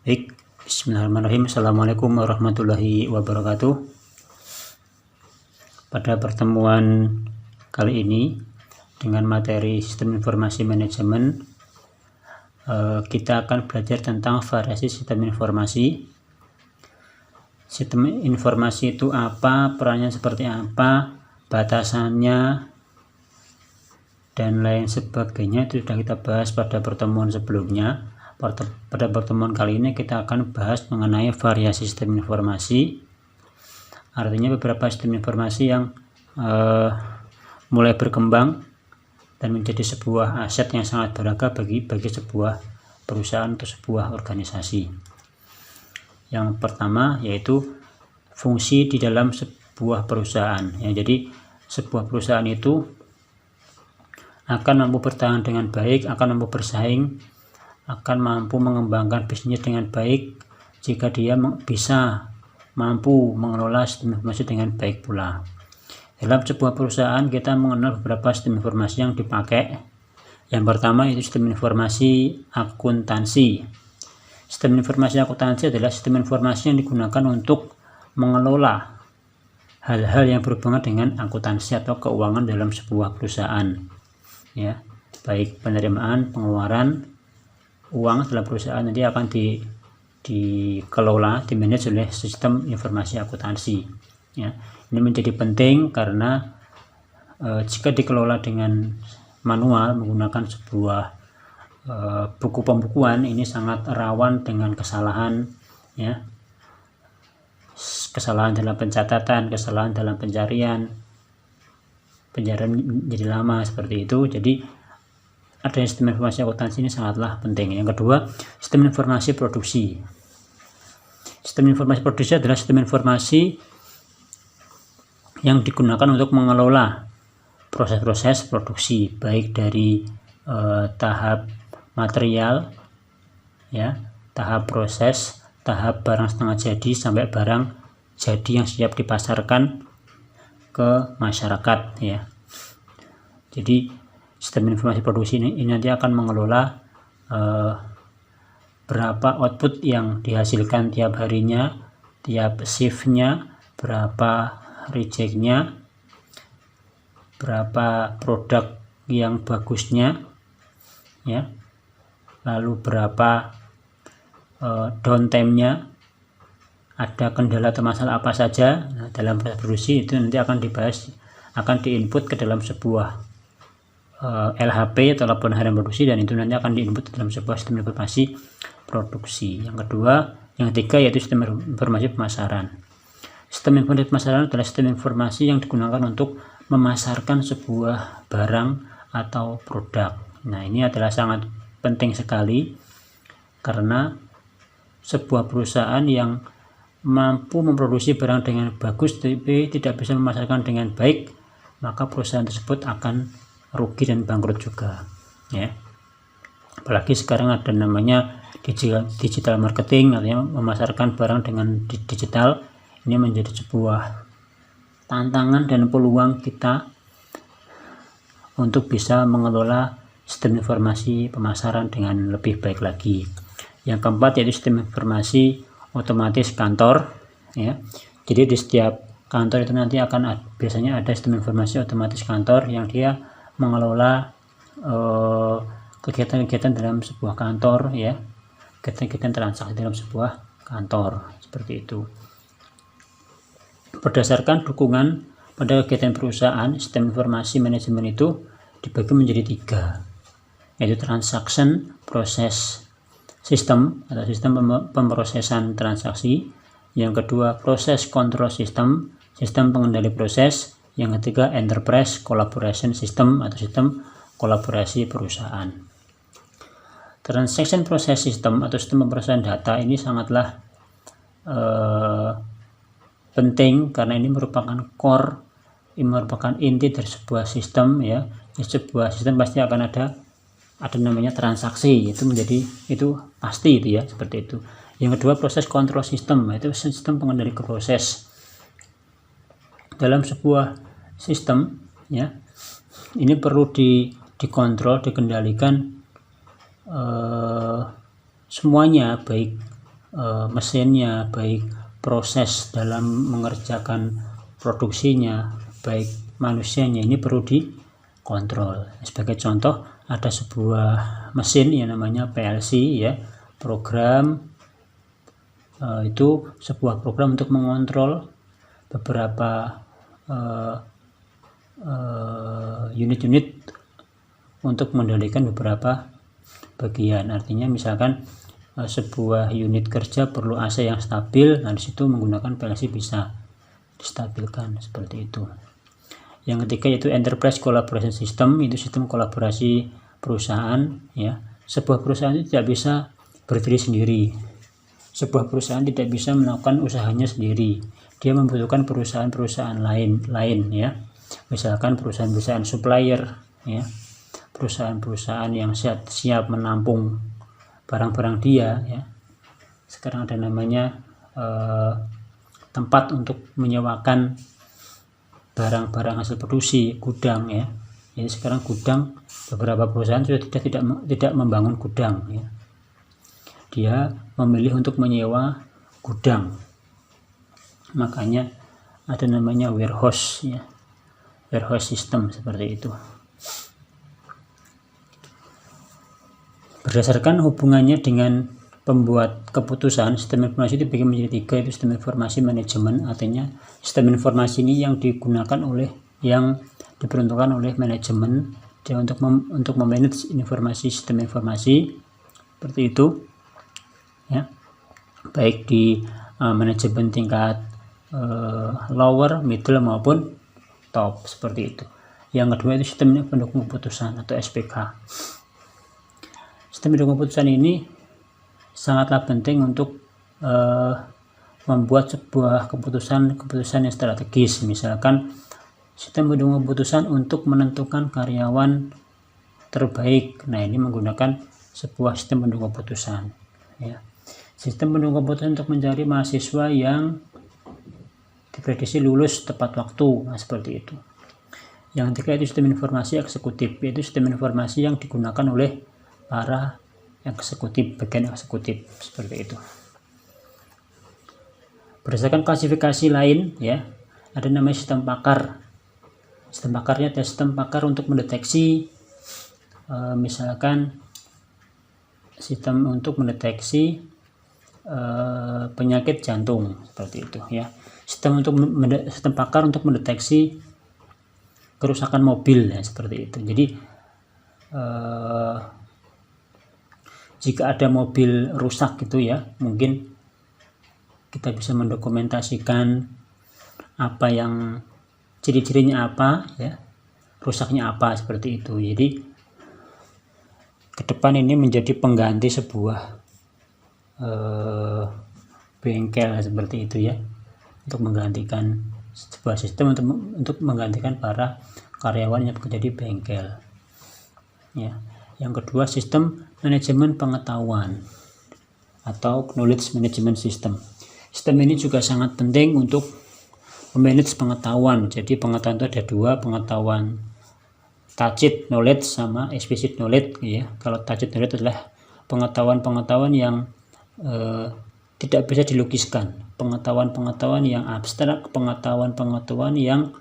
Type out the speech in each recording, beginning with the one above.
Baik, bismillahirrahmanirrahim. Assalamualaikum warahmatullahi wabarakatuh. Pada pertemuan kali ini dengan materi sistem informasi manajemen, kita akan belajar tentang variasi sistem informasi. Sistem informasi itu apa, perannya seperti apa, batasannya, dan lain sebagainya. Itu sudah kita bahas pada pertemuan sebelumnya. Pada pertemuan kali ini kita akan bahas mengenai variasi sistem informasi, artinya beberapa sistem informasi yang mulai berkembang dan menjadi sebuah aset yang sangat berharga bagi sebuah perusahaan atau sebuah organisasi. Yang pertama yaitu fungsi di dalam sebuah perusahaan. Jadi sebuah perusahaan itu akan mampu bertahan dengan baik, akan mampu bersaing, akan mampu mengembangkan bisnis dengan baik jika dia bisa mampu mengelola sistem informasi dengan baik pula. Dalam sebuah perusahaan kita mengenal beberapa sistem informasi yang dipakai. Yang pertama itu sistem informasi akuntansi. Sistem informasi akuntansi adalah sistem informasi yang digunakan untuk mengelola hal-hal yang berhubungan dengan akuntansi atau keuangan dalam sebuah perusahaan. Ya, baik penerimaan, pengeluaran uang dalam perusahaan nanti akan dikelola, dimanage oleh sistem informasi akuntansi. Ya, ini menjadi penting karena jika dikelola dengan manual menggunakan sebuah buku pembukuan, ini sangat rawan dengan kesalahan, ya, kesalahan dalam pencatatan, kesalahan dalam pencarian menjadi lama seperti itu. Jadi adanya sistem informasi akuntansi ini sangatlah penting. Yang kedua, sistem informasi produksi. Sistem informasi produksi adalah sistem informasi yang digunakan untuk mengelola proses-proses produksi, baik dari tahap material, ya, tahap proses, tahap barang setengah jadi sampai barang jadi yang siap dipasarkan ke masyarakat, ya. Jadi sistem informasi produksi ini nanti akan mengelola berapa output yang dihasilkan tiap harinya, tiap shiftnya, berapa rejectnya, berapa produk yang bagusnya, ya, lalu berapa downtime-nya, ada kendala atau masalah apa saja. Nah, dalam proses produksi itu nanti akan dibahas, akan diinput ke dalam sebuah LHP atau laporan harian produksi, dan itu nanti akan diinput dalam sebuah sistem informasi produksi. Yang ketiga yaitu sistem informasi pemasaran. Sistem informasi pemasaran adalah sistem informasi yang digunakan untuk memasarkan sebuah barang atau produk. Nah, ini adalah sangat penting sekali karena sebuah perusahaan yang mampu memproduksi barang dengan bagus tapi tidak bisa memasarkan dengan baik, maka perusahaan tersebut akan rugi dan bangkrut juga, ya. Apalagi sekarang ada namanya digital marketing, artinya memasarkan barang dengan digital. Ini menjadi sebuah tantangan dan peluang kita untuk bisa mengelola sistem informasi pemasaran dengan lebih baik lagi. Yang keempat yaitu sistem informasi otomatis kantor, ya. Jadi di setiap kantor itu nanti akan biasanya ada sistem informasi otomatis kantor yang dia mengelola kegiatan-kegiatan dalam sebuah kantor, ya, kegiatan-kegiatan transaksi dalam sebuah kantor seperti itu. Berdasarkan dukungan pada kegiatan perusahaan, sistem informasi manajemen itu dibagi menjadi 3, yaitu transaction process system atau sistem pemrosesan transaksi. Yang kedua, proses control system, sistem pengendali proses. Yang ketiga, enterprise collaboration system atau sistem kolaborasi perusahaan. Transaction process system atau sistem pemrosesan data ini sangatlah penting karena ini merupakan core, ini merupakan inti dari sebuah sistem, ya. Sebuah sistem pasti akan ada namanya transaksi, itu pasti itu, ya, seperti itu. Yang kedua, proses control system, itu sistem pengendali proses. Dalam sebuah sistem, ya, ini perlu dikontrol, dikendalikan semuanya, baik mesinnya, baik proses dalam mengerjakan produksinya, baik manusianya, ini perlu dikontrol. Sebagai contoh, ada sebuah mesin yang namanya PLC ya, program itu sebuah program untuk mengontrol beberapa unit-unit untuk mengendalikan beberapa bagian. Artinya misalkan sebuah unit kerja perlu AC yang stabil, nah disitu menggunakan PLC bisa distabilkan seperti itu. Yang ketiga yaitu Enterprise Collaboration System, itu sistem kolaborasi perusahaan ya. Sebuah perusahaan itu tidak bisa berdiri sendiri. Sebuah perusahaan tidak bisa melakukan usahanya sendiri. Dia membutuhkan perusahaan-perusahaan lain ya. Misalkan perusahaan-perusahaan supplier ya. Perusahaan-perusahaan yang siap menampung barang-barang dia ya. Sekarang ada namanya tempat untuk menyewakan barang-barang hasil produksi, gudang ya. Jadi sekarang gudang, beberapa perusahaan sudah tidak membangun gudang ya. Dia memilih untuk menyewa gudang, makanya ada namanya warehouse ya, warehouse system seperti itu. Berdasarkan hubungannya dengan pembuat keputusan, sistem informasi itu dibagi menjadi 3, itu sistem informasi manajemen. Artinya sistem informasi ini yang diperuntukkan oleh manajemen dia untuk memanage informasi, sistem informasi seperti itu ya, baik di manajemen tingkat lower, middle maupun top seperti itu. Yang kedua itu sistem pendukung keputusan atau SPK. Sistem pendukung keputusan ini sangatlah penting untuk membuat sebuah keputusan yang strategis. Misalkan sistem pendukung keputusan untuk menentukan karyawan terbaik. Nah, ini menggunakan sebuah sistem pendukung keputusan ya. Sistem pendukung keputusan untuk mencari mahasiswa yang diprediksi lulus tepat waktu. Nah, seperti itu. Yang ketiga itu sistem informasi eksekutif, yaitu sistem informasi yang digunakan oleh para eksekutif, bagian eksekutif seperti itu. Berdasarkan klasifikasi lain ya, ada namanya sistem pakar. Sistem pakarnya adalah sistem pakar untuk mendeteksi misalkan sistem untuk mendeteksi penyakit jantung seperti itu ya. Sistem pakar untuk mendeteksi kerusakan mobil ya, seperti itu. Jadi jika ada mobil rusak gitu ya, mungkin kita bisa mendokumentasikan apa yang ciri-cirinya apa ya, rusaknya apa seperti itu. Jadi ke depan ini menjadi pengganti sebuah bengkel seperti itu ya, untuk menggantikan sebuah sistem untuk menggantikan para karyawan yang bekerja di bengkel ya. Yang kedua sistem manajemen pengetahuan atau knowledge management system. Sistem ini juga sangat penting untuk memanage pengetahuan. Jadi pengetahuan itu ada dua, pengetahuan tacit knowledge sama explicit knowledge ya. Kalau tacit knowledge adalah pengetahuan yang tidak bisa dilukiskan, pengetahuan yang abstrak, pengetahuan yang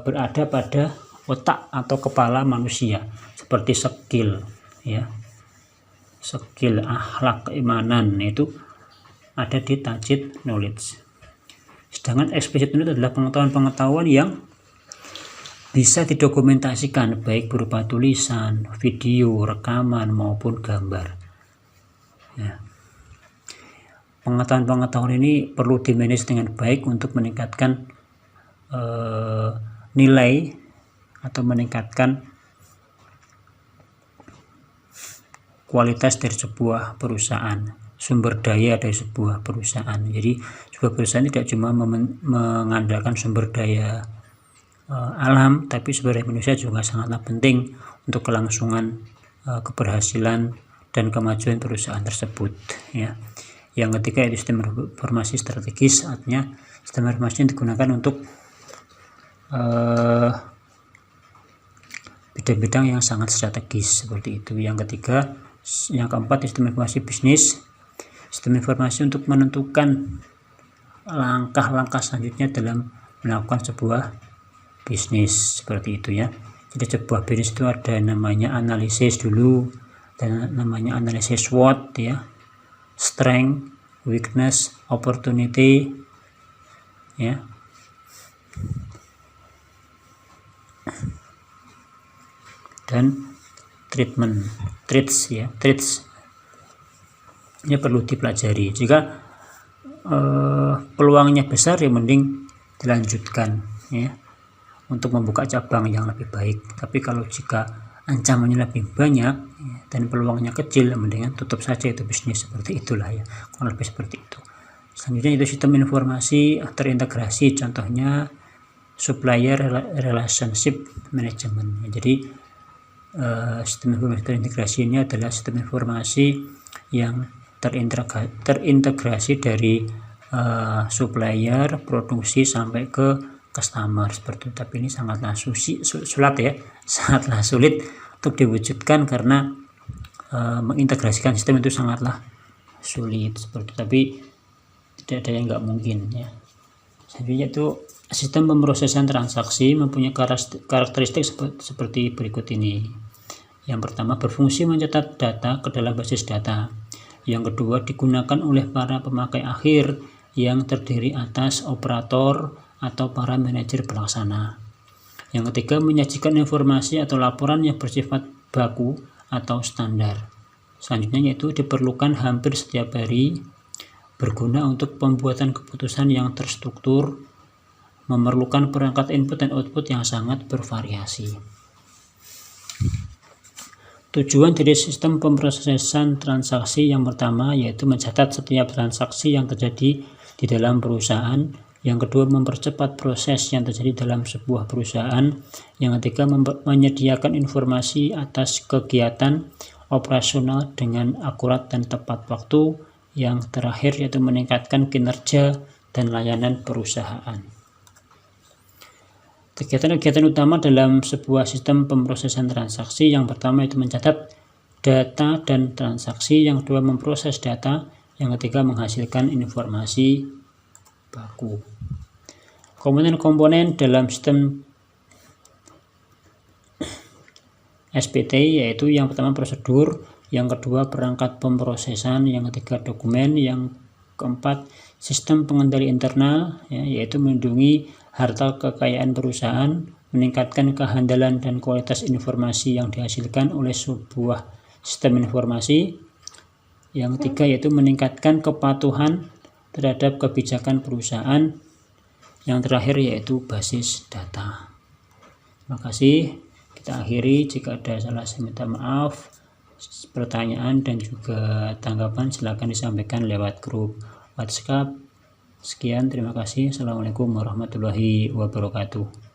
berada pada otak atau kepala manusia, seperti skill ya, skill, akhlak, keimanan, itu ada di tacit knowledge. Sedangkan explicit knowledge adalah pengetahuan yang bisa didokumentasikan baik berupa tulisan, video, rekaman maupun gambar ya. Pengetahuan ini perlu dimanage dengan baik untuk meningkatkan nilai atau meningkatkan kualitas dari sebuah perusahaan, sumber daya dari sebuah perusahaan. Jadi sebuah perusahaan tidak cuma mengandalkan sumber daya alam, tapi sumber daya manusia juga sangatlah penting untuk kelangsungan keberhasilan dan kemajuan perusahaan tersebut ya. Yang ketiga itu sistem informasi strategis, artinya sistem informasi yang digunakan untuk bidang-bidang yang sangat strategis seperti itu. Yang keempat sistem informasi bisnis. Sistem informasi untuk menentukan langkah-langkah selanjutnya dalam melakukan sebuah bisnis, seperti itu ya. Jadi sebuah bisnis itu ada namanya analisis dulu, dan namanya analisis SWOT ya, strength, weakness, opportunity ya. Dan treats ya, treats ini perlu dipelajari. Jika peluangnya besar ya mending dilanjutkan ya, untuk membuka cabang yang lebih baik. Tapi kalau jika ancamannya lebih banyak ya, dan peluangnya kecil, mendingan tutup saja itu bisnis, seperti itulah ya, kurang lebih seperti itu. Selanjutnya itu sistem informasi terintegrasi, contohnya supplier relationship management. Jadi sistem informasi terintegrasi ini adalah sistem informasi yang terintegrasi dari supplier, produksi sampai ke customer, seperti itu. Tapi ini sangatlah sulit untuk diwujudkan, karena mengintegrasikan sistem itu sangatlah sulit, seperti itu. Tapi tidak ada yang nggak mungkin ya. Selanjutnya itu sistem pemrosesan transaksi mempunyai karakteristik seperti berikut ini. Yang pertama, berfungsi mencatat data ke dalam basis data. Yang kedua, digunakan oleh para pemakai akhir yang terdiri atas operator atau para manajer pelaksana. Yang ketiga, menyajikan informasi atau laporan yang bersifat baku atau standar. Selanjutnya yaitu diperlukan hampir setiap hari, berguna untuk pembuatan keputusan yang terstruktur, memerlukan perangkat input dan output yang sangat bervariasi. Tujuan dari sistem pemrosesan transaksi yang pertama yaitu mencatat setiap transaksi yang terjadi di dalam perusahaan. Yang kedua, mempercepat proses yang terjadi dalam sebuah perusahaan. Yang ketiga, menyediakan informasi atas kegiatan operasional dengan akurat dan tepat waktu. Yang terakhir yaitu meningkatkan kinerja dan layanan perusahaan. Kegiatan-kegiatan utama dalam sebuah sistem pemrosesan transaksi, yang pertama itu mencatat data dan transaksi, yang kedua memproses data, yang ketiga menghasilkan informasi baku. Komponen-komponen dalam sistem SPT yaitu yang pertama prosedur, yang kedua perangkat pemrosesan, yang ketiga dokumen, yang keempat sistem pengendali internal ya, yaitu melindungi harta kekayaan perusahaan, meningkatkan kehandalan dan kualitas informasi yang dihasilkan oleh sebuah sistem informasi. Yang ketiga yaitu meningkatkan kepatuhan terhadap kebijakan perusahaan. Yang terakhir yaitu basis data. Terima kasih. Kita akhiri. Jika ada salah saya minta maaf. Pertanyaan dan juga tanggapan silakan disampaikan lewat grup WhatsApp. Sekian, terima kasih. Assalamualaikum warahmatullahi wabarakatuh.